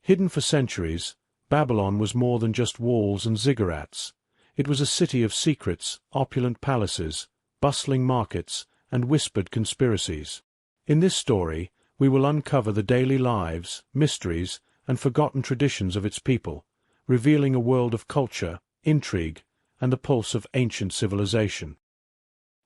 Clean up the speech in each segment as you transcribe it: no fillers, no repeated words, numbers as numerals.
Hidden for centuries, Babylon was more than just walls and ziggurats. It was a city of secrets, opulent palaces, bustling markets, and whispered conspiracies. In this story, we will uncover the daily lives, mysteries, and forgotten traditions of its people, revealing a world of culture, intrigue, and the pulse of ancient civilization.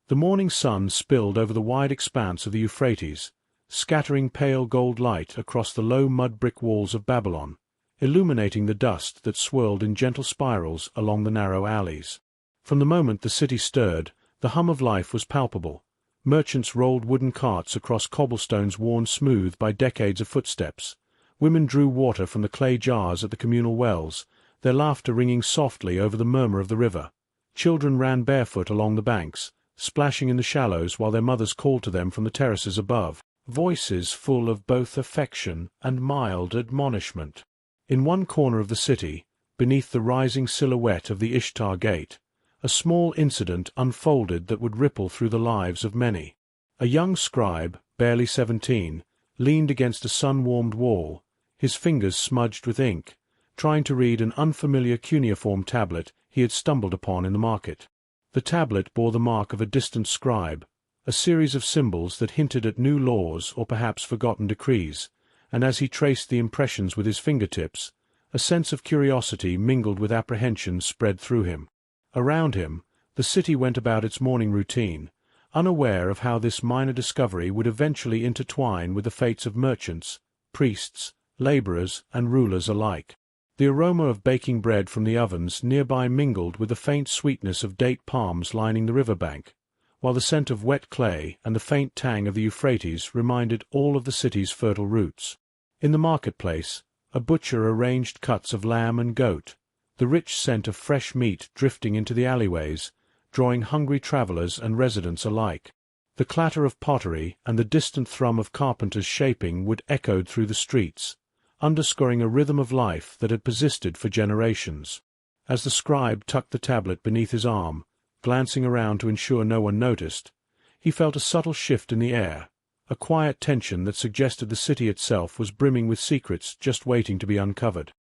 The morning sun spilled over the wide expanse of the Euphrates, scattering pale gold light across the low mud-brick walls of Babylon, illuminating the dust that swirled in gentle spirals along the narrow alleys. From the moment the city stirred, the hum of life was palpable. Merchants rolled wooden carts across cobblestones worn smooth by decades of footsteps. Women drew water from the clay jars at the communal wells, their laughter ringing softly over the murmur of the river. Children ran barefoot along the banks, splashing in the shallows while their mothers called to them from the terraces above, voices full of both affection and mild admonishment. In one corner of the city, beneath the rising silhouette of the Ishtar Gate, a small incident unfolded that would ripple through the lives of many. A young scribe, barely 17, leaned against a sun-warmed wall, his fingers smudged with ink, trying to read an unfamiliar cuneiform tablet he had stumbled upon in the market. The tablet bore the mark of a distant scribe, a series of symbols that hinted at new laws or perhaps forgotten decrees, and as he traced the impressions with his fingertips, a sense of curiosity mingled with apprehension spread through him. Around him, the city went about its morning routine, unaware of how this minor discovery would eventually intertwine with the fates of merchants, priests, laborers, and rulers alike. The aroma of baking bread from the ovens nearby mingled with the faint sweetness of date palms lining the riverbank, while the scent of wet clay and the faint tang of the Euphrates reminded all of the city's fertile roots. In the marketplace, a butcher arranged cuts of lamb and goat, the rich scent of fresh meat drifting into the alleyways, drawing hungry travelers and residents alike. The clatter of pottery and the distant thrum of carpenters shaping wood echoed through the streets, underscoring a rhythm of life that had persisted for generations. As the scribe tucked the tablet beneath his arm, glancing around to ensure no one noticed, he felt a subtle shift in the air, a quiet tension that suggested the city itself was brimming with secrets just waiting to be uncovered.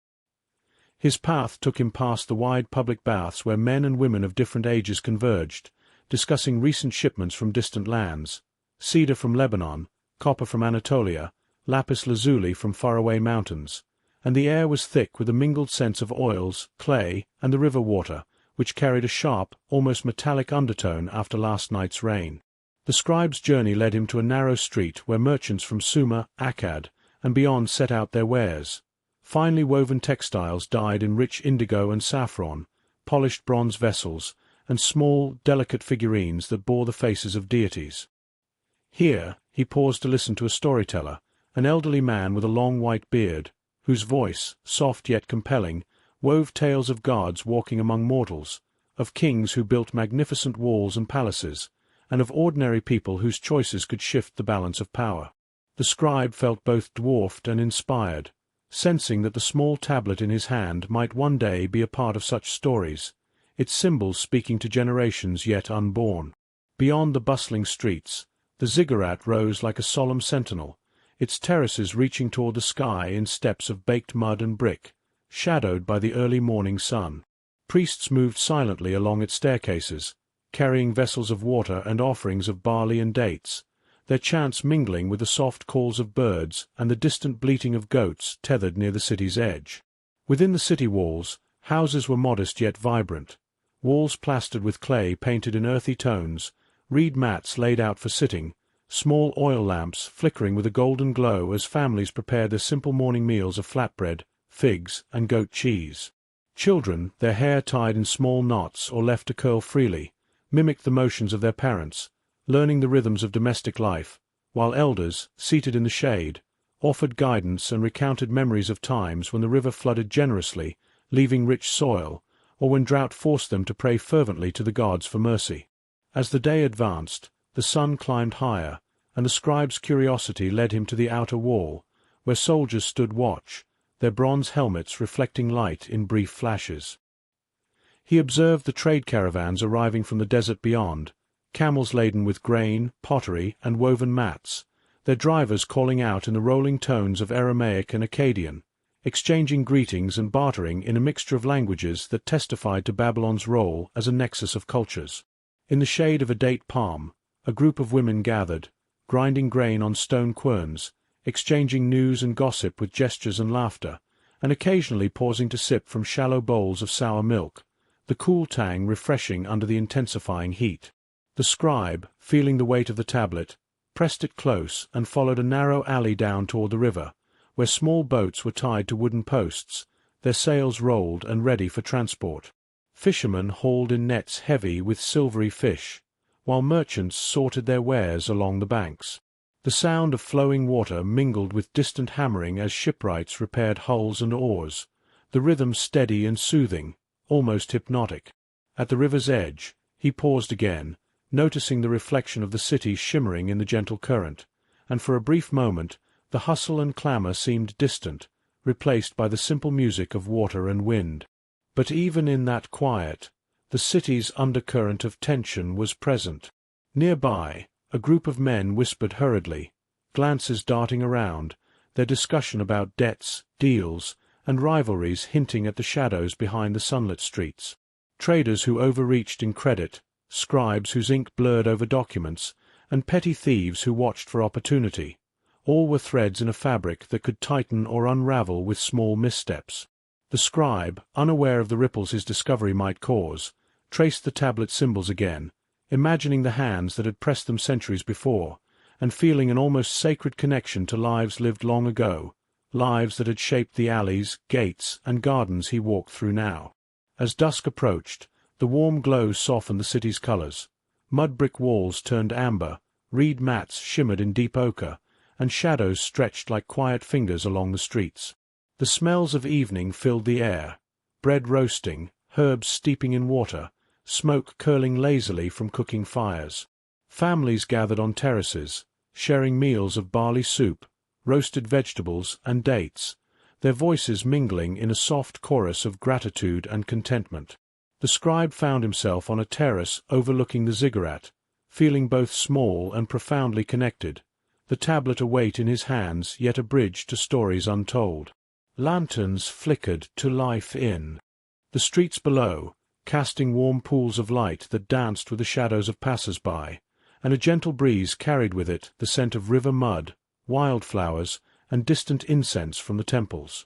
His path took him past the wide public baths where men and women of different ages converged, discussing recent shipments from distant lands, cedar from Lebanon, copper from Anatolia, lapis lazuli from faraway mountains, and the air was thick with a mingled sense of oils, clay, and the river water, which carried a sharp, almost metallic undertone after last night's rain. The scribe's journey led him to a narrow street where merchants from Sumer, Akkad, and beyond set out their wares. Finely woven textiles dyed in rich indigo and saffron, polished bronze vessels, and small, delicate figurines that bore the faces of deities. Here he paused to listen to a storyteller, an elderly man with a long white beard, whose voice, soft yet compelling, wove tales of gods walking among mortals, of kings who built magnificent walls and palaces, and of ordinary people whose choices could shift the balance of power. The scribe felt both dwarfed and inspired, sensing that the small tablet in his hand might one day be a part of such stories, its symbols speaking to generations yet unborn. Beyond the bustling streets, the ziggurat rose like a solemn sentinel, its terraces reaching toward the sky in steps of baked mud and brick, shadowed by the early morning sun. Priests moved silently along its staircases, carrying vessels of water and offerings of barley and dates, their chants mingling with the soft calls of birds and the distant bleating of goats tethered near the city's edge. Within the city walls, houses were modest yet vibrant, walls plastered with clay painted in earthy tones, reed mats laid out for sitting, small oil lamps flickering with a golden glow as families prepared their simple morning meals of flatbread, figs, and goat cheese. Children, their hair tied in small knots or left to curl freely, mimicked the motions of their parents, learning the rhythms of domestic life, while elders, seated in the shade, offered guidance and recounted memories of times when the river flooded generously, leaving rich soil, or when drought forced them to pray fervently to the gods for mercy. As the day advanced, the sun climbed higher, and the scribe's curiosity led him to the outer wall, where soldiers stood watch, their bronze helmets reflecting light in brief flashes. He observed the trade caravans arriving from the desert beyond, camels laden with grain, pottery, and woven mats, their drivers calling out in the rolling tones of Aramaic and Akkadian, exchanging greetings and bartering in a mixture of languages that testified to Babylon's role as a nexus of cultures. In the shade of a date palm, a group of women gathered, grinding grain on stone querns, exchanging news and gossip with gestures and laughter, and occasionally pausing to sip from shallow bowls of sour milk, the cool tang refreshing under the intensifying heat. The scribe, feeling the weight of the tablet, pressed it close and followed a narrow alley down toward the river, where small boats were tied to wooden posts, their sails rolled and ready for transport. Fishermen hauled in nets heavy with silvery fish, while merchants sorted their wares along the banks. The sound of flowing water mingled with distant hammering as shipwrights repaired hulls and oars, the rhythm steady and soothing, almost hypnotic. At the river's edge, he paused again, noticing the reflection of the city shimmering in the gentle current, and for a brief moment the hustle and clamor seemed distant, replaced by the simple music of water and wind. But even in that quiet, the city's undercurrent of tension was present. Nearby, a group of men whispered hurriedly, glances darting around, their discussion about debts, deals, and rivalries hinting at the shadows behind the sunlit streets. Traders who overreached in credit, scribes whose ink blurred over documents, and petty thieves who watched for opportunity. All were threads in a fabric that could tighten or unravel with small missteps. The scribe, unaware of the ripples his discovery might cause, traced the tablet symbols again, imagining the hands that had pressed them centuries before, and feeling an almost sacred connection to lives lived long ago, lives that had shaped the alleys, gates, and gardens he walked through now. As dusk approached, the warm glow softened the city's colors. Mud-brick walls turned amber, reed mats shimmered in deep ochre, and shadows stretched like quiet fingers along the streets. The smells of evening filled the air, bread roasting, herbs steeping in water, smoke curling lazily from cooking fires. Families gathered on terraces, sharing meals of barley soup, roasted vegetables, and dates, their voices mingling in a soft chorus of gratitude and contentment. The scribe found himself on a terrace overlooking the ziggurat, feeling both small and profoundly connected, the tablet a weight in his hands yet a bridge to stories untold. Lanterns flickered to life in the streets below, casting warm pools of light that danced with the shadows of passers-by, and a gentle breeze carried with it the scent of river mud, wildflowers, and distant incense from the temples.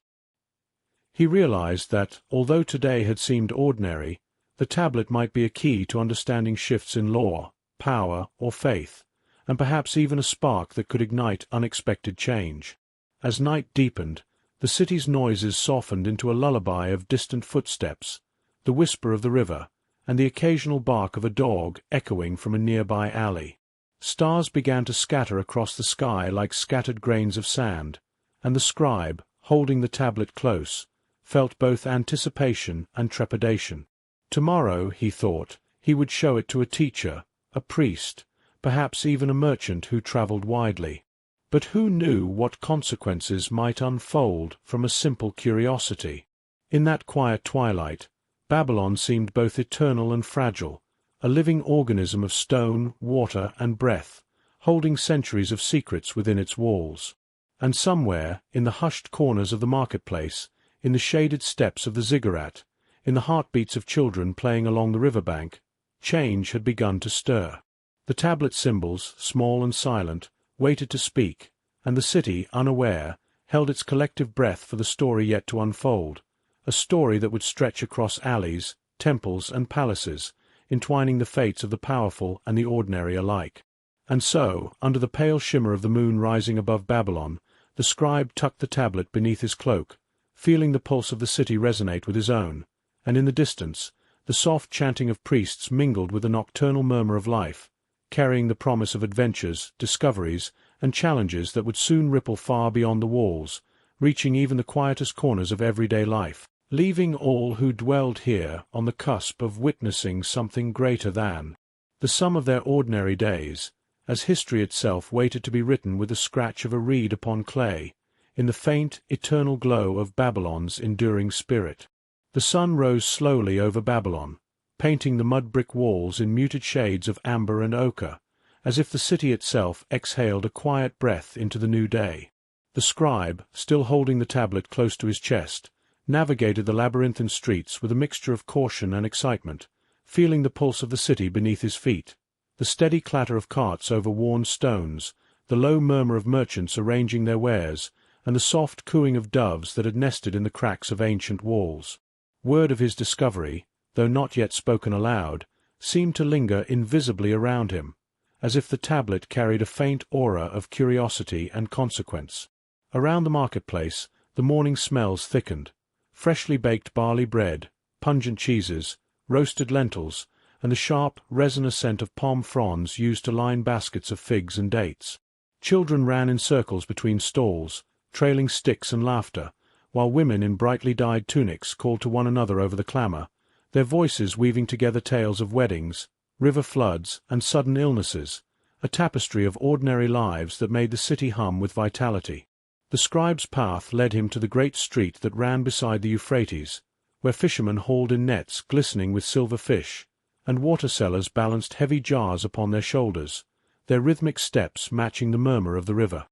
He realized that, although today had seemed ordinary, the tablet might be a key to understanding shifts in law, power, or faith, and perhaps even a spark that could ignite unexpected change. As night deepened, the city's noises softened into a lullaby of distant footsteps, the whisper of the river, and the occasional bark of a dog echoing from a nearby alley. Stars began to scatter across the sky like scattered grains of sand, and the scribe, holding the tablet close, felt both anticipation and trepidation. Tomorrow, he thought, he would show it to a teacher, a priest, perhaps even a merchant who travelled widely. But who knew what consequences might unfold from a simple curiosity? In that quiet twilight, Babylon seemed both eternal and fragile, a living organism of stone, water, and breath, holding centuries of secrets within its walls. And somewhere, in the hushed corners of the marketplace, in the shaded steps of the ziggurat, in the heartbeats of children playing along the riverbank, change had begun to stir. The tablet symbols, small and silent, waited to speak, and the city, unaware, held its collective breath for the story yet to unfold, a story that would stretch across alleys, temples, and palaces, entwining the fates of the powerful and the ordinary alike. And so, under the pale shimmer of the moon rising above Babylon, the scribe tucked the tablet beneath his cloak, feeling the pulse of the city resonate with his own, and in the distance, the soft chanting of priests mingled with the nocturnal murmur of life, carrying the promise of adventures, discoveries, and challenges that would soon ripple far beyond the walls, reaching even the quietest corners of everyday life, leaving all who dwelled here on the cusp of witnessing something greater than the sum of their ordinary days, as history itself waited to be written with the scratch of a reed upon clay, in the faint, eternal glow of Babylon's enduring spirit. The sun rose slowly over Babylon, painting the mud-brick walls in muted shades of amber and ochre, as if the city itself exhaled a quiet breath into the new day. The scribe, still holding the tablet close to his chest, navigated the labyrinthine streets with a mixture of caution and excitement, feeling the pulse of the city beneath his feet. The steady clatter of carts over worn stones, the low murmur of merchants arranging their wares, and the soft cooing of doves that had nested in the cracks of ancient walls. Word of his discovery, though not yet spoken aloud, seemed to linger invisibly around him, as if the tablet carried a faint aura of curiosity and consequence. Around the marketplace, the morning smells thickened. Freshly baked barley bread, pungent cheeses, roasted lentils, and the sharp, resinous scent of palm fronds used to line baskets of figs and dates. Children ran in circles between stalls, trailing sticks and laughter, while women in brightly dyed tunics called to one another over the clamour, their voices weaving together tales of weddings, river floods, and sudden illnesses, a tapestry of ordinary lives that made the city hum with vitality. The scribe's path led him to the great street that ran beside the Euphrates, where fishermen hauled in nets glistening with silver fish, and water sellers balanced heavy jars upon their shoulders, their rhythmic steps matching the murmur of the river.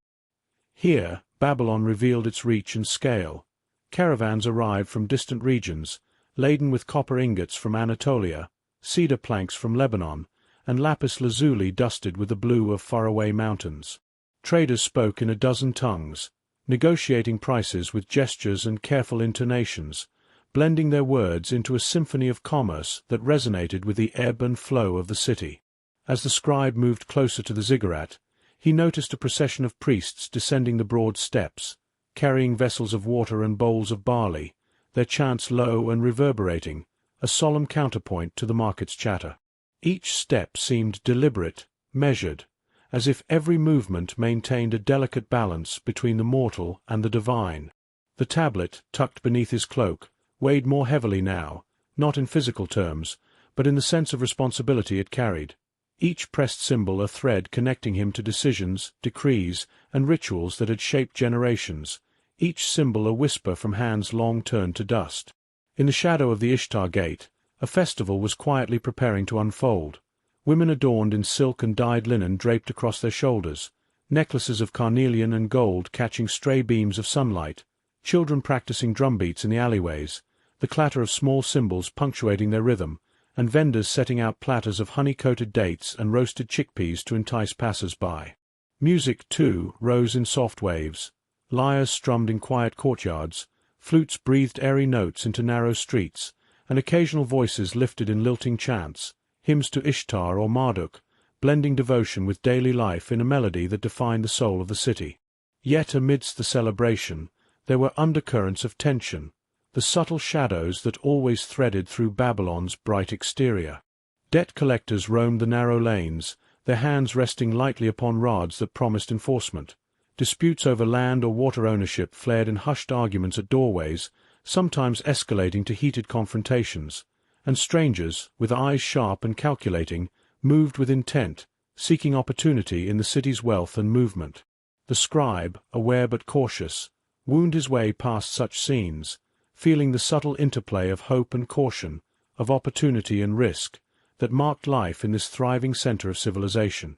Here Babylon revealed its reach and scale. Caravans arrived from distant regions, laden with copper ingots from Anatolia, cedar planks from Lebanon, and lapis lazuli dusted with the blue of faraway mountains. Traders spoke in a dozen tongues, negotiating prices with gestures and careful intonations, blending their words into a symphony of commerce that resonated with the ebb and flow of the city. As the scribe moved closer to the ziggurat, he noticed a procession of priests descending the broad steps, carrying vessels of water and bowls of barley, their chants low and reverberating, a solemn counterpoint to the market's chatter. Each step seemed deliberate, measured, as if every movement maintained a delicate balance between the mortal and the divine. The tablet, tucked beneath his cloak, weighed more heavily now, not in physical terms, but in the sense of responsibility it carried. Each pressed symbol a thread connecting him to decisions, decrees, and rituals that had shaped generations, each symbol a whisper from hands long turned to dust. In the shadow of the Ishtar Gate, a festival was quietly preparing to unfold. Women adorned in silk and dyed linen draped across their shoulders, necklaces of carnelian and gold catching stray beams of sunlight, children practicing drumbeats in the alleyways, the clatter of small cymbals punctuating their rhythm, and vendors setting out platters of honey-coated dates and roasted chickpeas to entice passers-by. Music, too, rose in soft waves. Lyres strummed in quiet courtyards, flutes breathed airy notes into narrow streets, and occasional voices lifted in lilting chants, hymns to Ishtar or Marduk, blending devotion with daily life in a melody that defined the soul of the city. Yet amidst the celebration, there were undercurrents of tension, the subtle shadows that always threaded through Babylon's bright exterior. Debt collectors roamed the narrow lanes, their hands resting lightly upon rods that promised enforcement. Disputes over land or water ownership flared in hushed arguments at doorways, sometimes escalating to heated confrontations, and strangers, with eyes sharp and calculating, moved with intent, seeking opportunity in the city's wealth and movement. The scribe, aware but cautious, wound his way past such scenes, feeling the subtle interplay of hope and caution, of opportunity and risk, that marked life in this thriving center of civilization.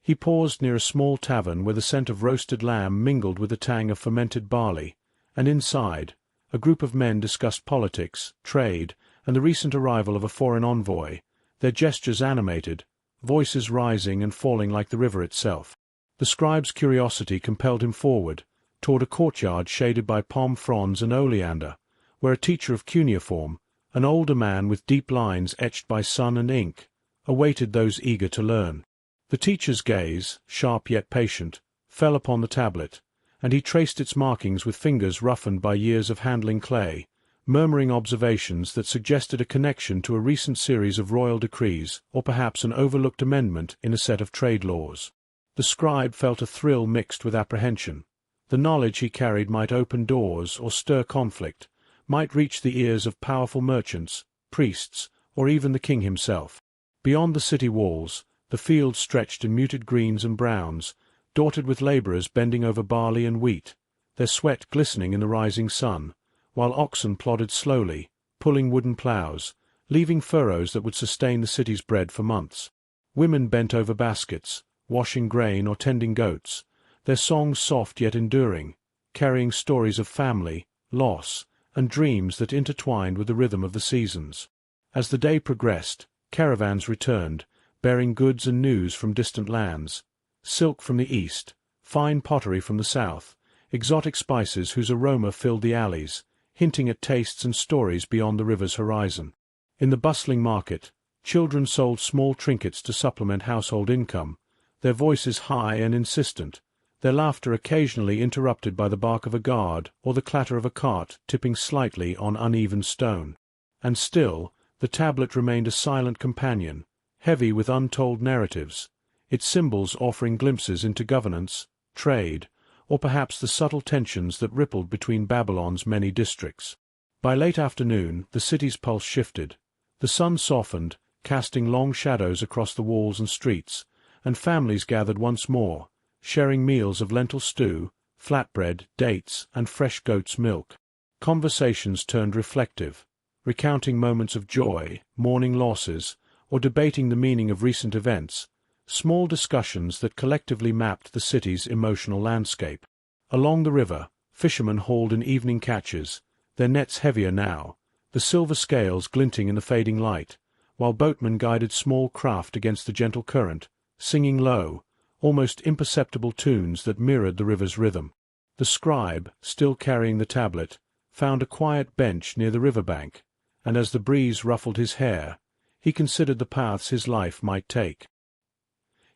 He paused near a small tavern where the scent of roasted lamb mingled with the tang of fermented barley, and inside, a group of men discussed politics, trade, and the recent arrival of a foreign envoy, their gestures animated, voices rising and falling like the river itself. The scribe's curiosity compelled him forward, toward a courtyard shaded by palm fronds and oleander, where a teacher of cuneiform, an older man with deep lines etched by sun and ink, awaited those eager to learn. The teacher's gaze, sharp yet patient, fell upon the tablet, and he traced its markings with fingers roughened by years of handling clay, murmuring observations that suggested a connection to a recent series of royal decrees or perhaps an overlooked amendment in a set of trade laws. The scribe felt a thrill mixed with apprehension. The knowledge he carried might open doors or stir conflict, might reach the ears of powerful merchants, priests, or even the king himself. Beyond the city walls, the fields stretched in muted greens and browns, dotted with labourers bending over barley and wheat, their sweat glistening in the rising sun, while oxen plodded slowly, pulling wooden ploughs, leaving furrows that would sustain the city's bread for months. Women bent over baskets, washing grain or tending goats, their songs soft yet enduring, carrying stories of family, loss, and dreams that intertwined with the rhythm of the seasons. As the day progressed, caravans returned, bearing goods and news from distant lands, silk from the east, fine pottery from the south, exotic spices whose aroma filled the alleys, hinting at tastes and stories beyond the river's horizon. In the bustling market, children sold small trinkets to supplement household income, their voices high and insistent, their laughter occasionally interrupted by the bark of a guard or the clatter of a cart tipping slightly on uneven stone. And still, the tablet remained a silent companion, heavy with untold narratives, its symbols offering glimpses into governance, trade, or perhaps the subtle tensions that rippled between Babylon's many districts. By late afternoon, the city's pulse shifted. The sun softened, casting long shadows across the walls and streets, and families gathered once more, sharing meals of lentil stew, flatbread, dates, and fresh goat's milk. Conversations turned reflective, recounting moments of joy, mourning losses, or debating the meaning of recent events, small discussions that collectively mapped the city's emotional landscape. Along the river, fishermen hauled in evening catches, their nets heavier now, the silver scales glinting in the fading light, while boatmen guided small craft against the gentle current, singing low, almost imperceptible tunes that mirrored the river's rhythm. The scribe, still carrying the tablet, found a quiet bench near the riverbank, and as the breeze ruffled his hair, he considered the paths his life might take.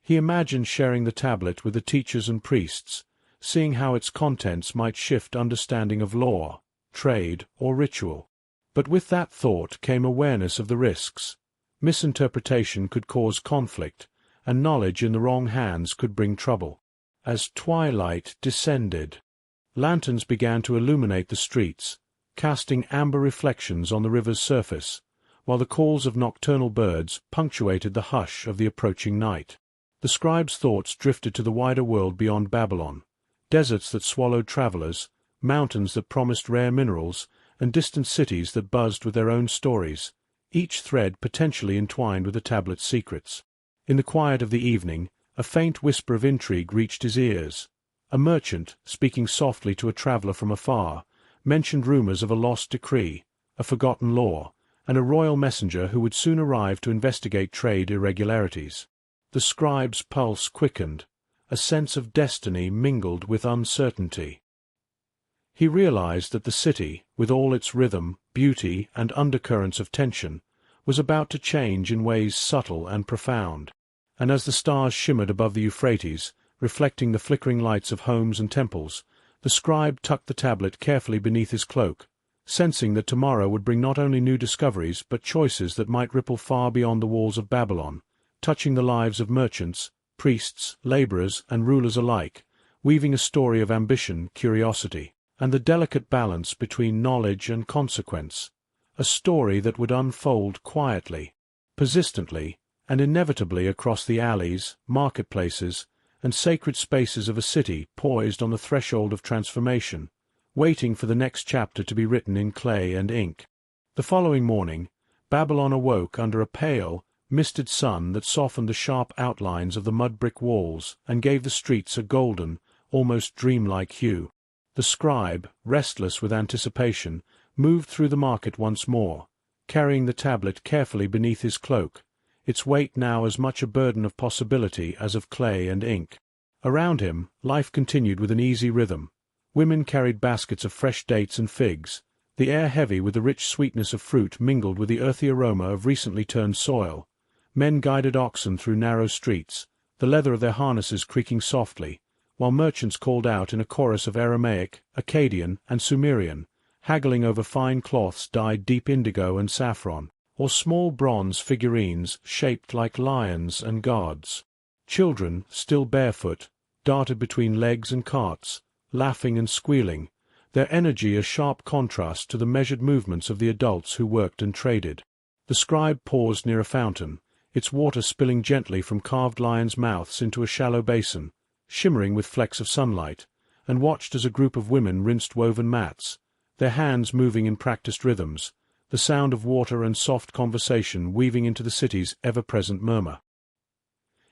He imagined sharing the tablet with the teachers and priests, seeing how its contents might shift understanding of law, trade, or ritual. But with that thought came awareness of the risks. Misinterpretation could cause conflict, and knowledge in the wrong hands could bring trouble. As twilight descended, lanterns began to illuminate the streets, casting amber reflections on the river's surface, while the calls of nocturnal birds punctuated the hush of the approaching night. The scribe's thoughts drifted to the wider world beyond Babylon, deserts that swallowed travelers, mountains that promised rare minerals, and distant cities that buzzed with their own stories, each thread potentially entwined with the tablet's secrets. In the quiet of the evening, a faint whisper of intrigue reached his ears. A merchant, speaking softly to a traveler from afar, mentioned rumors of a lost decree, a forgotten law, and a royal messenger who would soon arrive to investigate trade irregularities. The scribe's pulse quickened, a sense of destiny mingled with uncertainty. He realized that the city, with all its rhythm, beauty, and undercurrents of tension, was about to change in ways subtle and profound. And as the stars shimmered above the Euphrates, reflecting the flickering lights of homes and temples, the scribe tucked the tablet carefully beneath his cloak, sensing that tomorrow would bring not only new discoveries but choices that might ripple far beyond the walls of Babylon, touching the lives of merchants, priests, laborers, and rulers alike, weaving a story of ambition, curiosity, and the delicate balance between knowledge and consequence, a story that would unfold quietly, persistently, and inevitably across the alleys, marketplaces, and sacred spaces of a city poised on the threshold of transformation, waiting for the next chapter to be written in clay and ink. The following morning, Babylon awoke under a pale, misted sun that softened the sharp outlines of the mud-brick walls and gave the streets a golden, almost dreamlike hue. The scribe, restless with anticipation, moved through the market once more, carrying the tablet carefully beneath his cloak, its weight now as much a burden of possibility as of clay and ink. Around him, life continued with an easy rhythm. Women carried baskets of fresh dates and figs, the air heavy with the rich sweetness of fruit mingled with the earthy aroma of recently turned soil. Men guided oxen through narrow streets, the leather of their harnesses creaking softly, while merchants called out in a chorus of Aramaic, Akkadian, and Sumerian, haggling over fine cloths dyed deep indigo and saffron, or small bronze figurines shaped like lions and gods. Children, still barefoot, darted between legs and carts, laughing and squealing, their energy a sharp contrast to the measured movements of the adults who worked and traded. The scribe paused near a fountain, its water spilling gently from carved lions' mouths into a shallow basin, shimmering with flecks of sunlight, and watched as a group of women rinsed woven mats, their hands moving in practiced rhythms, the sound of water and soft conversation weaving into the city's ever-present murmur.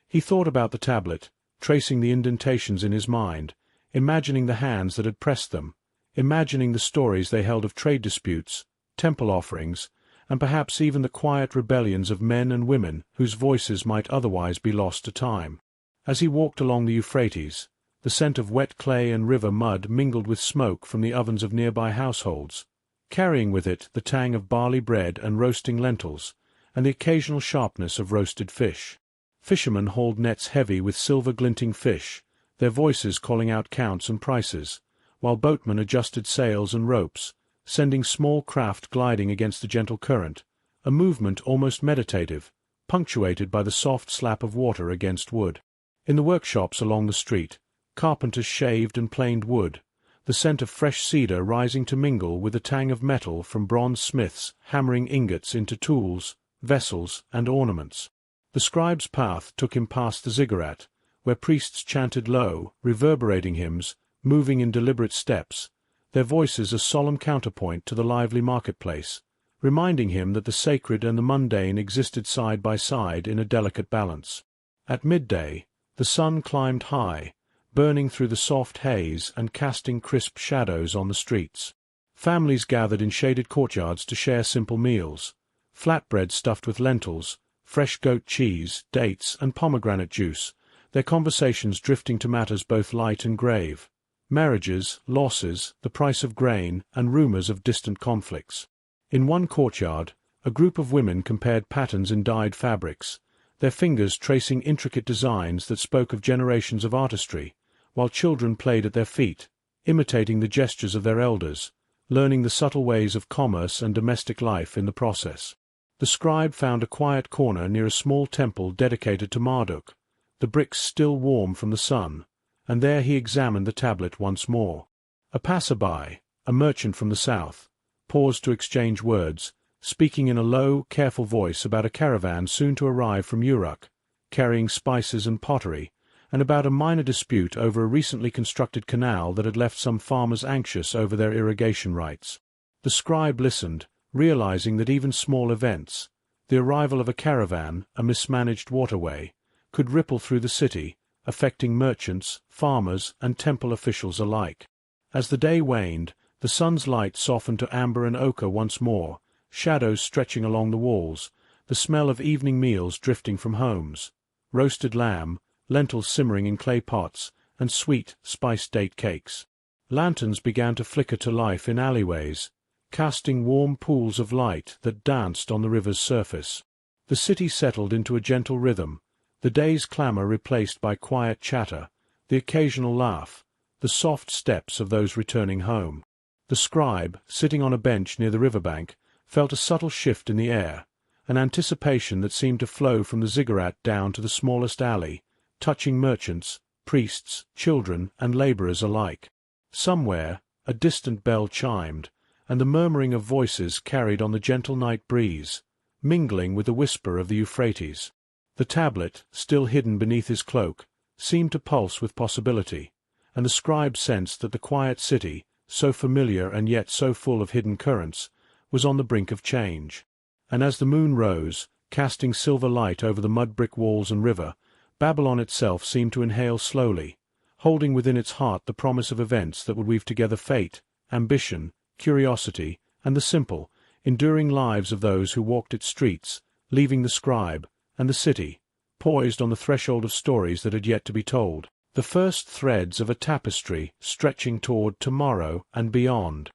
He thought about the tablet, tracing the indentations in his mind, imagining the hands that had pressed them, imagining the stories they held of trade disputes, temple offerings, and perhaps even the quiet rebellions of men and women whose voices might otherwise be lost to time. As he walked along the Euphrates, the scent of wet clay and river mud mingled with smoke from the ovens of nearby households, carrying with it the tang of barley bread and roasting lentils, and the occasional sharpness of roasted fish. Fishermen hauled nets heavy with silver-glinting fish, their voices calling out counts and prices, while boatmen adjusted sails and ropes, sending small craft gliding against the gentle current, a movement almost meditative, punctuated by the soft slap of water against wood. In the workshops along the street, carpenters shaved and planed wood, the scent of fresh cedar rising to mingle with the tang of metal from bronze smiths hammering ingots into tools, vessels, and ornaments. The scribe's path took him past the ziggurat, where priests chanted low, reverberating hymns, moving in deliberate steps, their voices a solemn counterpoint to the lively marketplace, reminding him that the sacred and the mundane existed side by side in a delicate balance. At midday, the sun climbed high, burning through the soft haze and casting crisp shadows on the streets. Families gathered in shaded courtyards to share simple meals, flatbread stuffed with lentils, fresh goat cheese, dates, and pomegranate juice, their conversations drifting to matters both light and grave. Marriages, losses, the price of grain, and rumors of distant conflicts. In one courtyard, a group of women compared patterns in dyed fabrics, their fingers tracing intricate designs that spoke of generations of artistry, while children played at their feet, imitating the gestures of their elders, learning the subtle ways of commerce and domestic life in the process. The scribe found a quiet corner near a small temple dedicated to Marduk, the bricks still warm from the sun, and there he examined the tablet once more. A passer-by, a merchant from the south, paused to exchange words, speaking in a low, careful voice about a caravan soon to arrive from Uruk, carrying spices and pottery, and about a minor dispute over a recently constructed canal that had left some farmers anxious over their irrigation rights. The scribe listened, realizing that even small events, the arrival of a caravan, a mismanaged waterway, could ripple through the city, affecting merchants, farmers, and temple officials alike. As the day waned, the sun's light softened to amber and ochre once more, shadows stretching along the walls, the smell of evening meals drifting from homes, roasted lamb, lentils simmering in clay pots, and sweet, spiced date cakes. Lanterns began to flicker to life in alleyways, casting warm pools of light that danced on the river's surface. The city settled into a gentle rhythm, the day's clamor replaced by quiet chatter, the occasional laugh, the soft steps of those returning home. The scribe, sitting on a bench near the riverbank, felt a subtle shift in the air, an anticipation that seemed to flow from the ziggurat down to the smallest alley, touching merchants, priests, children, and laborers alike. Somewhere, a distant bell chimed, and the murmuring of voices carried on the gentle night breeze, mingling with the whisper of the Euphrates. The tablet, still hidden beneath his cloak, seemed to pulse with possibility, and the scribe sensed that the quiet city, so familiar and yet so full of hidden currents, was on the brink of change. And as the moon rose, casting silver light over the mud-brick walls and river, Babylon itself seemed to inhale slowly, holding within its heart the promise of events that would weave together fate, ambition, curiosity, and the simple, enduring lives of those who walked its streets, leaving the scribe, and the city, poised on the threshold of stories that had yet to be told, the first threads of a tapestry stretching toward tomorrow and beyond.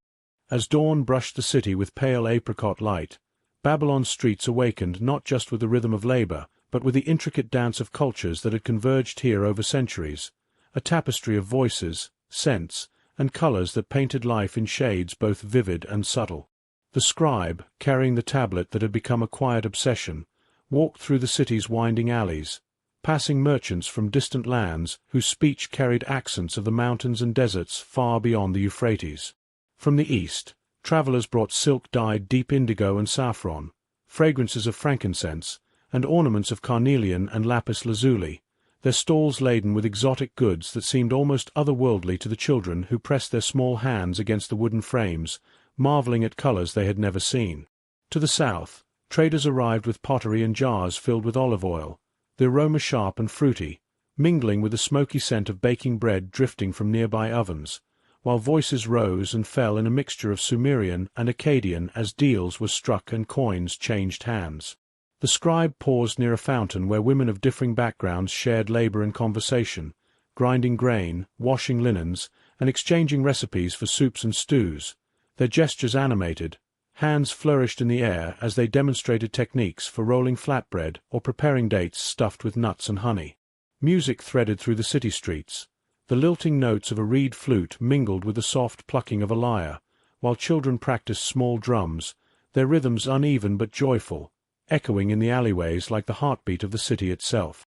As dawn brushed the city with pale apricot light, Babylon's streets awakened not just with the rhythm of labor, but with the intricate dance of cultures that had converged here over centuries, a tapestry of voices, scents, and colors that painted life in shades both vivid and subtle. The scribe, carrying the tablet that had become a quiet obsession, walked through the city's winding alleys, passing merchants from distant lands whose speech carried accents of the mountains and deserts far beyond the Euphrates. From the east, travelers brought silk-dyed deep indigo and saffron, fragrances of frankincense, and ornaments of carnelian and lapis lazuli, their stalls laden with exotic goods that seemed almost otherworldly to the children who pressed their small hands against the wooden frames, marveling at colors they had never seen. To the south, traders arrived with pottery and jars filled with olive oil, the aroma sharp and fruity, mingling with the smoky scent of baking bread drifting from nearby ovens, while voices rose and fell in a mixture of Sumerian and Akkadian as deals were struck and coins changed hands. The scribe paused near a fountain where women of differing backgrounds shared labor and conversation, grinding grain, washing linens, and exchanging recipes for soups and stews, their gestures animated. Hands flourished in the air as they demonstrated techniques for rolling flatbread or preparing dates stuffed with nuts and honey. Music threaded through the city streets. The lilting notes of a reed flute mingled with the soft plucking of a lyre, while children practiced small drums, their rhythms uneven but joyful, echoing in the alleyways like the heartbeat of the city itself.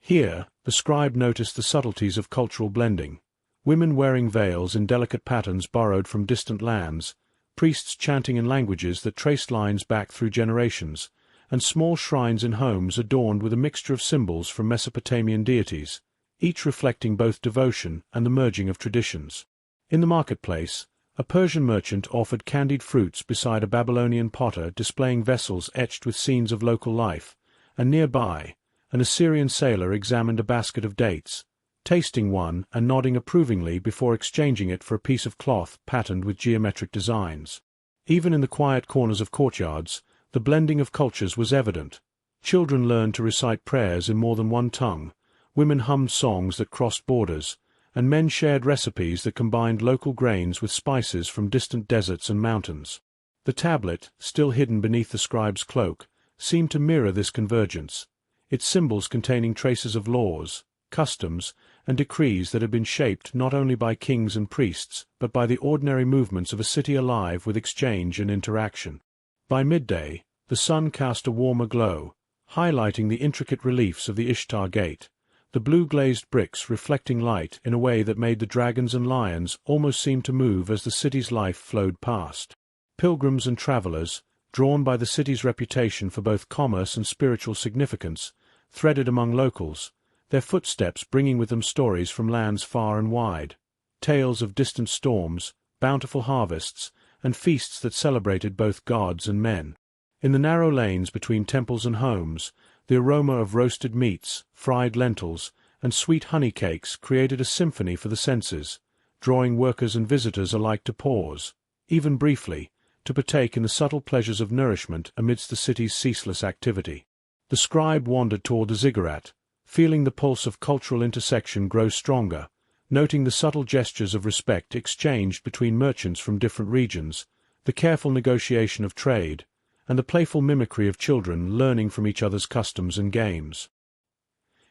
Here, the scribe noticed the subtleties of cultural blending. Women wearing veils in delicate patterns borrowed from distant lands, priests chanting in languages that traced lines back through generations, and small shrines in homes adorned with a mixture of symbols from Mesopotamian deities, each reflecting both devotion and the merging of traditions. In the marketplace, a Persian merchant offered candied fruits beside a Babylonian potter displaying vessels etched with scenes of local life, and nearby, an Assyrian sailor examined a basket of dates, tasting one and nodding approvingly before exchanging it for a piece of cloth patterned with geometric designs. Even in the quiet corners of courtyards, the blending of cultures was evident. Children learned to recite prayers in more than one tongue, women hummed songs that crossed borders, and men shared recipes that combined local grains with spices from distant deserts and mountains. The tablet, still hidden beneath the scribe's cloak, seemed to mirror this convergence, its symbols containing traces of laws, customs, and decrees that had been shaped not only by kings and priests, but by the ordinary movements of a city alive with exchange and interaction. By midday, the sun cast a warmer glow, highlighting the intricate reliefs of the Ishtar Gate, the blue-glazed bricks reflecting light in a way that made the dragons and lions almost seem to move as the city's life flowed past. Pilgrims and travelers, drawn by the city's reputation for both commerce and spiritual significance, threaded among locals, their footsteps bringing with them stories from lands far and wide, tales of distant storms, bountiful harvests, and feasts that celebrated both gods and men. In the narrow lanes between temples and homes, the aroma of roasted meats, fried lentils, and sweet honey cakes created a symphony for the senses, drawing workers and visitors alike to pause, even briefly, to partake in the subtle pleasures of nourishment amidst the city's ceaseless activity. The scribe wandered toward the ziggurat, feeling the pulse of cultural intersection grow stronger, noting the subtle gestures of respect exchanged between merchants from different regions, the careful negotiation of trade, and the playful mimicry of children learning from each other's customs and games.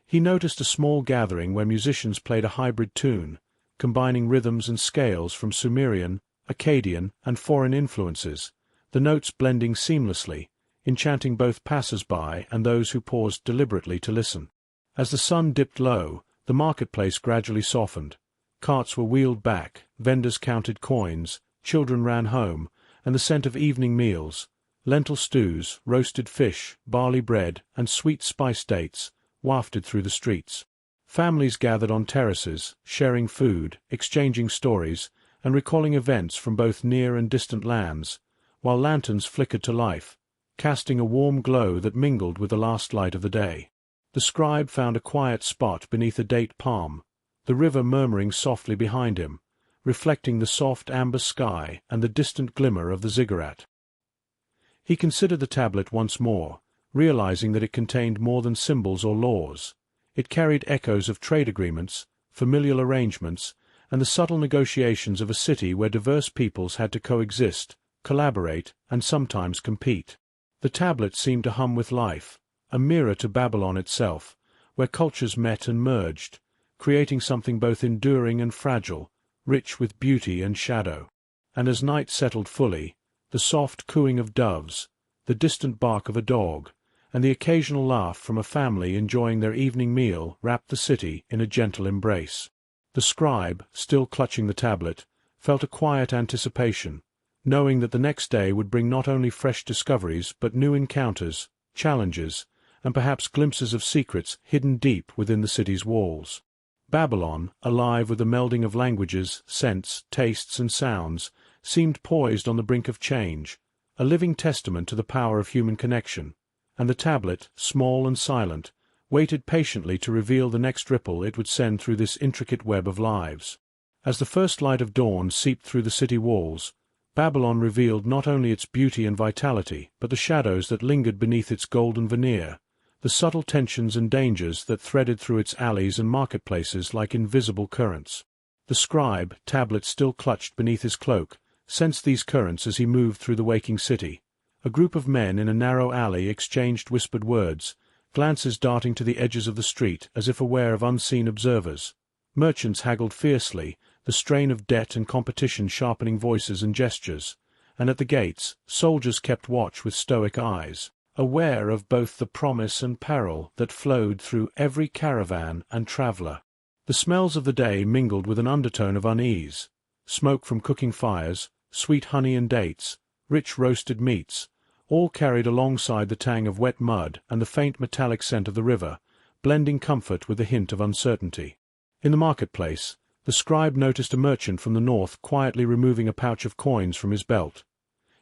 He noticed a small gathering where musicians played a hybrid tune, combining rhythms and scales from Sumerian, Akkadian, and foreign influences, the notes blending seamlessly, enchanting both passers-by and those who paused deliberately to listen. As the sun dipped low, the marketplace gradually softened. Carts were wheeled back, vendors counted coins, children ran home, and the scent of evening meals, lentil stews, roasted fish, barley bread, and sweet spiced dates, wafted through the streets. Families gathered on terraces, sharing food, exchanging stories, and recalling events from both near and distant lands, while lanterns flickered to life, casting a warm glow that mingled with the last light of the day. The scribe found a quiet spot beneath a date palm, the river murmuring softly behind him, reflecting the soft amber sky and the distant glimmer of the ziggurat. He considered the tablet once more, realizing that it contained more than symbols or laws. It carried echoes of trade agreements, familial arrangements, and the subtle negotiations of a city where diverse peoples had to coexist, collaborate, and sometimes compete. The tablet seemed to hum with life, a mirror to Babylon itself, where cultures met and merged, creating something both enduring and fragile, rich with beauty and shadow. And as night settled fully, the soft cooing of doves, the distant bark of a dog, and the occasional laugh from a family enjoying their evening meal wrapped the city in a gentle embrace. The scribe, still clutching the tablet, felt a quiet anticipation, knowing that the next day would bring not only fresh discoveries but new encounters, challenges, and perhaps glimpses of secrets hidden deep within the city's walls. Babylon, alive with the melding of languages, scents, tastes, and sounds, seemed poised on the brink of change, a living testament to the power of human connection, and the tablet, small and silent, waited patiently to reveal the next ripple it would send through this intricate web of lives. As the first light of dawn seeped through the city walls, Babylon revealed not only its beauty and vitality, but the shadows that lingered beneath its golden veneer, the subtle tensions and dangers that threaded through its alleys and marketplaces like invisible currents. The scribe, tablet still clutched beneath his cloak, sensed these currents as he moved through the waking city. A group of men in a narrow alley exchanged whispered words, glances darting to the edges of the street as if aware of unseen observers. Merchants haggled fiercely, the strain of debt and competition sharpening voices and gestures, and at the gates, soldiers kept watch with stoic eyes, aware of both the promise and peril that flowed through every caravan and traveler. The smells of the day mingled with an undertone of unease. Smoke from cooking fires, sweet honey and dates, rich roasted meats, all carried alongside the tang of wet mud and the faint metallic scent of the river, blending comfort with a hint of uncertainty. In the marketplace, the scribe noticed a merchant from the north quietly removing a pouch of coins from his belt,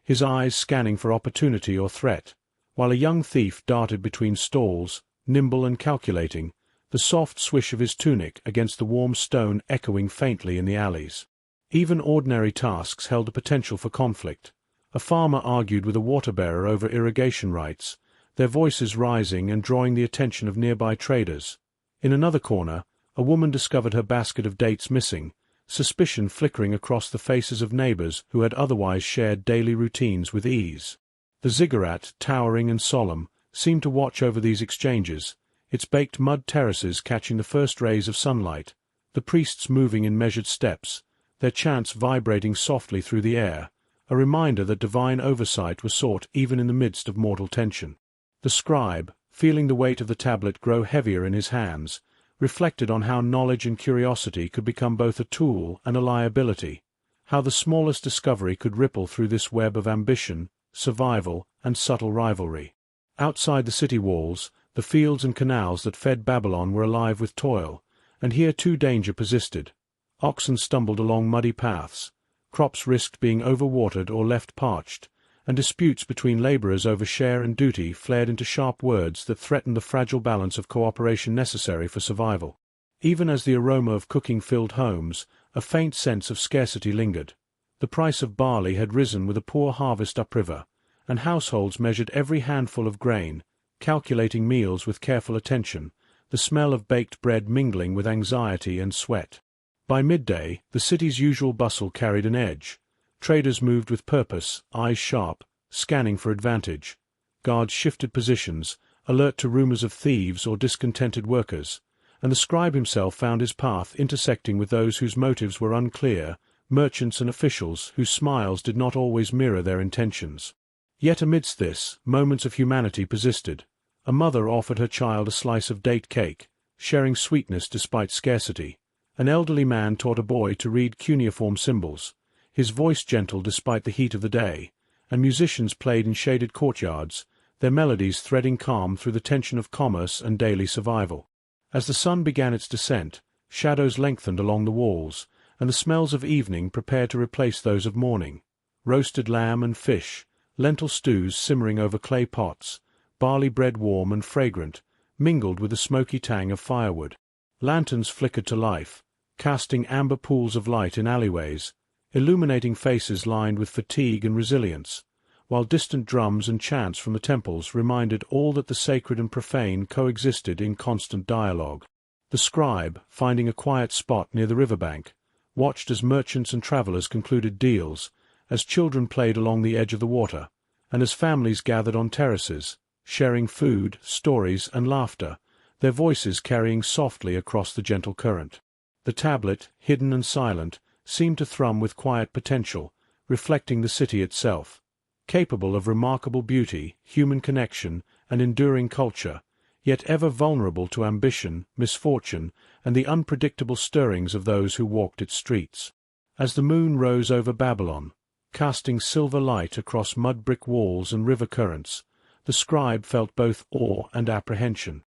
his eyes scanning for opportunity or threat, while a young thief darted between stalls, nimble and calculating, the soft swish of his tunic against the warm stone echoing faintly in the alleys. Even ordinary tasks held a potential for conflict. A farmer argued with a water-bearer over irrigation rights, their voices rising and drawing the attention of nearby traders. In another corner, a woman discovered her basket of dates missing, suspicion flickering across the faces of neighbors who had otherwise shared daily routines with ease. The ziggurat, towering and solemn, seemed to watch over these exchanges, its baked mud terraces catching the first rays of sunlight, the priests moving in measured steps, their chants vibrating softly through the air, a reminder that divine oversight was sought even in the midst of mortal tension. The scribe, feeling the weight of the tablet grow heavier in his hands, reflected on how knowledge and curiosity could become both a tool and a liability, how the smallest discovery could ripple through this web of ambition, survival, and subtle rivalry. Outside the city walls, the fields and canals that fed Babylon were alive with toil, and here too danger persisted. Oxen stumbled along muddy paths, crops risked being overwatered or left parched, and disputes between laborers over share and duty flared into sharp words that threatened the fragile balance of cooperation necessary for survival. Even as the aroma of cooking filled homes, a faint sense of scarcity lingered. The price of barley had risen with a poor harvest upriver, and households measured every handful of grain, calculating meals with careful attention, the smell of baked bread mingling with anxiety and sweat. By midday, the city's usual bustle carried an edge. Traders moved with purpose, eyes sharp, scanning for advantage. Guards shifted positions, alert to rumors of thieves or discontented workers, and the scribe himself found his path intersecting with those whose motives were unclear, merchants and officials whose smiles did not always mirror their intentions. Yet amidst this, moments of humanity persisted. A mother offered her child a slice of date cake, sharing sweetness despite scarcity. An elderly man taught a boy to read cuneiform symbols, his voice gentle despite the heat of the day, and musicians played in shaded courtyards, their melodies threading calm through the tension of commerce and daily survival. As the sun began its descent, shadows lengthened along the walls, and the smells of evening prepared to replace those of morning. Roasted lamb and fish, lentil stews simmering over clay pots, barley bread warm and fragrant, mingled with the smoky tang of firewood. Lanterns flickered to life, casting amber pools of light in alleyways, illuminating faces lined with fatigue and resilience, while distant drums and chants from the temples reminded all that the sacred and profane coexisted in constant dialogue. The scribe, finding a quiet spot near the riverbank, watched as merchants and travelers concluded deals, as children played along the edge of the water, and as families gathered on terraces, sharing food, stories, and laughter, their voices carrying softly across the gentle current. The tablet, hidden and silent, seemed to thrum with quiet potential, reflecting the city itself, capable of remarkable beauty, human connection, and enduring culture, yet ever vulnerable to ambition, misfortune, and the unpredictable stirrings of those who walked its streets. As the moon rose over Babylon, casting silver light across mud-brick walls and river currents, the scribe felt both awe and apprehension.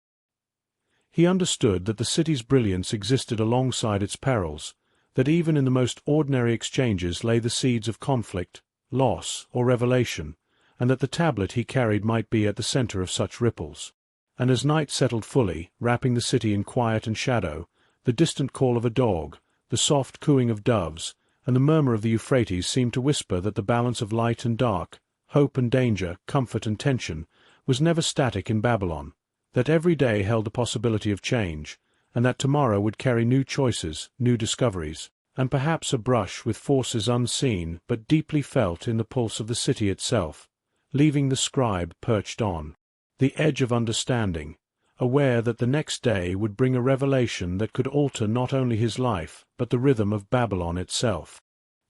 He understood that the city's brilliance existed alongside its perils, that even in the most ordinary exchanges lay the seeds of conflict, loss, or revelation, and that the tablet he carried might be at the center of such ripples. and as night settled fully, wrapping the city in quiet and shadow, the distant call of a dog, the soft cooing of doves, and the murmur of the Euphrates seemed to whisper that the balance of light and dark, hope and danger, comfort and tension, was never static in Babylon, that every day held the possibility of change, and that tomorrow would carry new choices, new discoveries, and perhaps a brush with forces unseen but deeply felt in the pulse of the city itself, leaving the scribe perched on the edge of understanding, aware that the next day would bring a revelation that could alter not only his life but the rhythm of Babylon itself.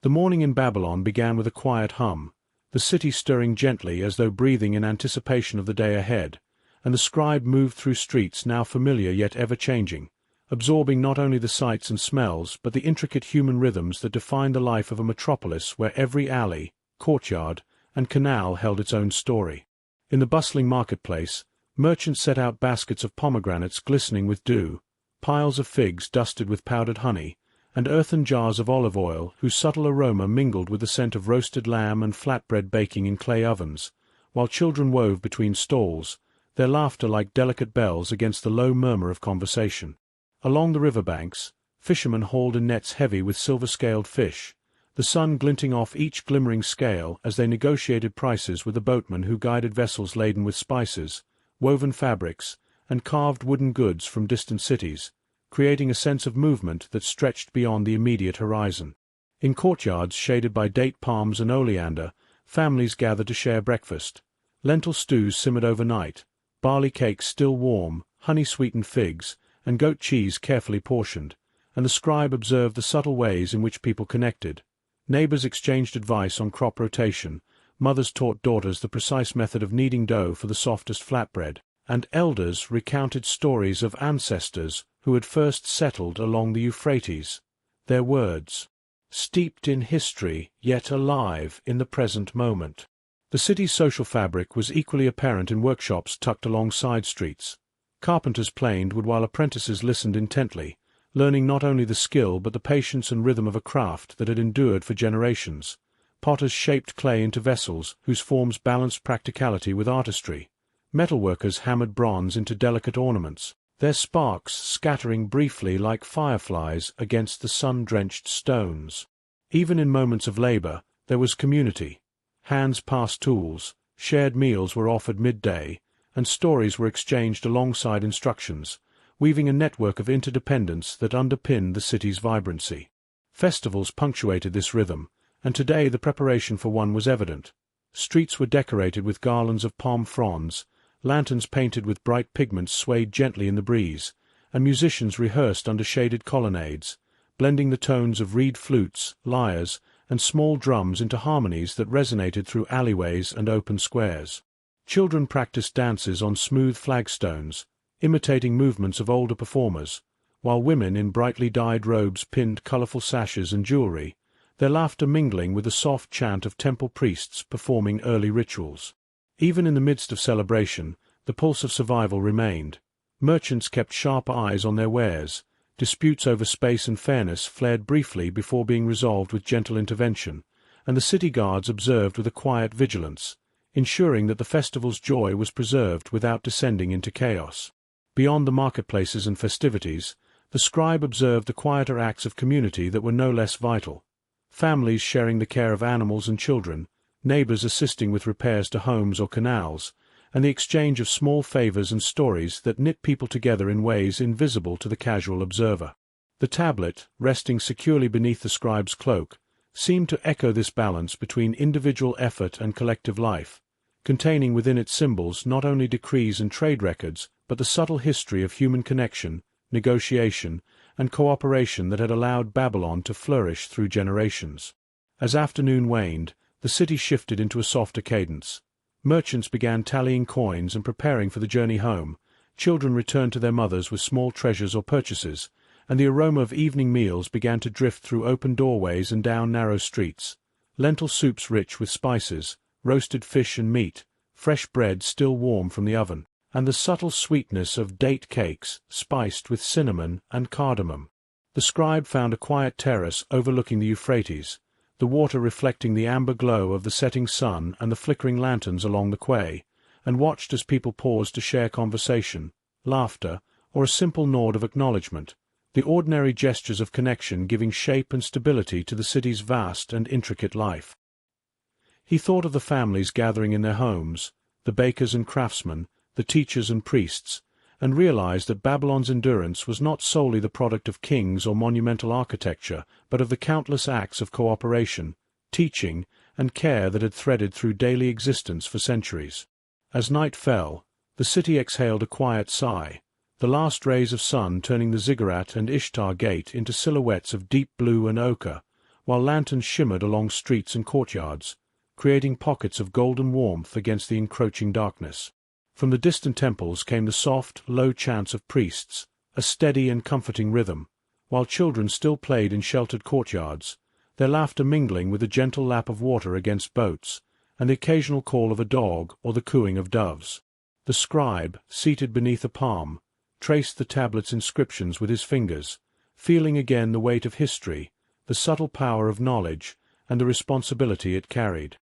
The morning in Babylon began with a quiet hum, the city stirring gently as though breathing in anticipation of the day ahead, and the scribe moved through streets now familiar yet ever-changing, absorbing not only the sights and smells but the intricate human rhythms that define the life of a metropolis where every alley, courtyard, and canal held its own story. In the bustling marketplace, merchants set out baskets of pomegranates glistening with dew, piles of figs dusted with powdered honey, and earthen jars of olive oil whose subtle aroma mingled with the scent of roasted lamb and flatbread baking in clay ovens, while children wove between stalls, their laughter like delicate bells against the low murmur of conversation. Along the river banks, fishermen hauled in nets heavy with silver-scaled fish, the sun glinting off each glimmering scale as they negotiated prices with the boatmen who guided vessels laden with spices, woven fabrics, and carved wooden goods from distant cities, creating a sense of movement that stretched beyond the immediate horizon. In courtyards shaded by date palms and oleander, families gathered to share breakfast. Lentil stews simmered overnight, barley cakes still warm, honey-sweetened figs, and goat cheese carefully portioned, and the scribe observed the subtle ways in which people connected. Neighbors exchanged advice on crop rotation, mothers taught daughters the precise method of kneading dough for the softest flatbread, and elders recounted stories of ancestors who had first settled along the Euphrates, their words steeped in history yet alive in the present moment. The city's social fabric was equally apparent in workshops tucked along side streets. Carpenters planed while apprentices listened intently, learning not only the skill but the patience and rhythm of a craft that had endured for generations. Potters shaped clay into vessels whose forms balanced practicality with artistry. Metalworkers hammered bronze into delicate ornaments, their sparks scattering briefly like fireflies against the sun-drenched stones. Even in moments of labor, there was community. Hands passed tools, shared meals were offered midday, and stories were exchanged alongside instructions, weaving a network of interdependence that underpinned the city's vibrancy. Festivals punctuated this rhythm, and today the preparation for one was evident. Streets were decorated with garlands of palm fronds, lanterns painted with bright pigments swayed gently in the breeze, and musicians rehearsed under shaded colonnades, blending the tones of reed flutes, lyres, and small drums into harmonies that resonated through alleyways and open squares. Children practiced dances on smooth flagstones, imitating movements of older performers, while women in brightly dyed robes pinned colorful sashes and jewelry, their laughter mingling with the soft chant of temple priests performing early rituals. Even in the midst of celebration, the pulse of survival remained. Merchants kept sharp eyes on their wares. Disputes over space and fairness flared briefly before being resolved with gentle intervention, and the city guards observed with a quiet vigilance, ensuring that the festival's joy was preserved without descending into chaos. Beyond the marketplaces and festivities, the scribe observed the quieter acts of community that were no less vital. Families sharing the care of animals and children, neighbors assisting with repairs to homes or canals, and the exchange of small favors and stories that knit people together in ways invisible to the casual observer. The tablet, resting securely beneath the scribe's cloak, seemed to echo this balance between individual effort and collective life, containing within its symbols not only decrees and trade records, but the subtle history of human connection, negotiation, and cooperation that had allowed Babylon to flourish through generations. As afternoon waned, the city shifted into a softer cadence. Merchants began tallying coins and preparing for the journey home, children returned to their mothers with small treasures or purchases, and the aroma of evening meals began to drift through open doorways and down narrow streets. Lentil soups rich with spices, roasted fish and meat, fresh bread still warm from the oven, and the subtle sweetness of date cakes spiced with cinnamon and cardamom. The scribe found a quiet terrace overlooking the Euphrates, the water reflecting the amber glow of the setting sun and the flickering lanterns along the quay, and watched as people paused to share conversation, laughter, or a simple nod of acknowledgement, the ordinary gestures of connection giving shape and stability to the city's vast and intricate life. He thought of the families gathering in their homes, the bakers and craftsmen, the teachers and priests, and realized that Babylon's endurance was not solely the product of kings or monumental architecture, but of the countless acts of cooperation, teaching, and care that had threaded through daily existence for centuries. As night fell, the city exhaled a quiet sigh, the last rays of sun turning the ziggurat and Ishtar Gate into silhouettes of deep blue and ochre, while lanterns shimmered along streets and courtyards, creating pockets of golden warmth against the encroaching darkness. From the distant temples came the soft, low chants of priests, a steady and comforting rhythm, while children still played in sheltered courtyards, their laughter mingling with the gentle lap of water against boats, and the occasional call of a dog or the cooing of doves. The scribe, seated beneath a palm, traced the tablet's inscriptions with his fingers, feeling again the weight of history, the subtle power of knowledge, and the responsibility it carried.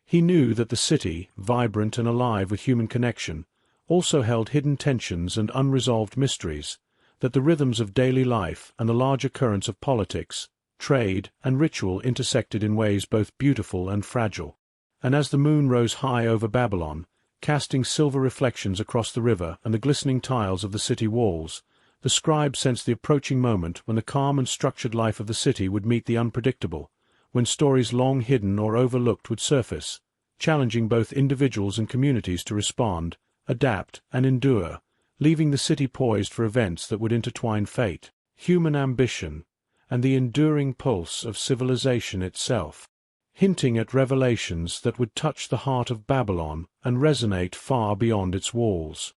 He knew that the city, vibrant and alive with human connection, also held hidden tensions and unresolved mysteries, that the rhythms of daily life and the larger currents of politics, trade, and ritual intersected in ways both beautiful and fragile. And as the moon rose high over Babylon, casting silver reflections across the river and the glistening tiles of the city walls, the scribe sensed the approaching moment when the calm and structured life of the city would meet the unpredictable, when stories long hidden or overlooked would surface, challenging both individuals and communities to respond, adapt, and endure, leaving the city poised for events that would intertwine fate, human ambition, and the enduring pulse of civilization itself, hinting at revelations that would touch the heart of Babylon and resonate far beyond its walls.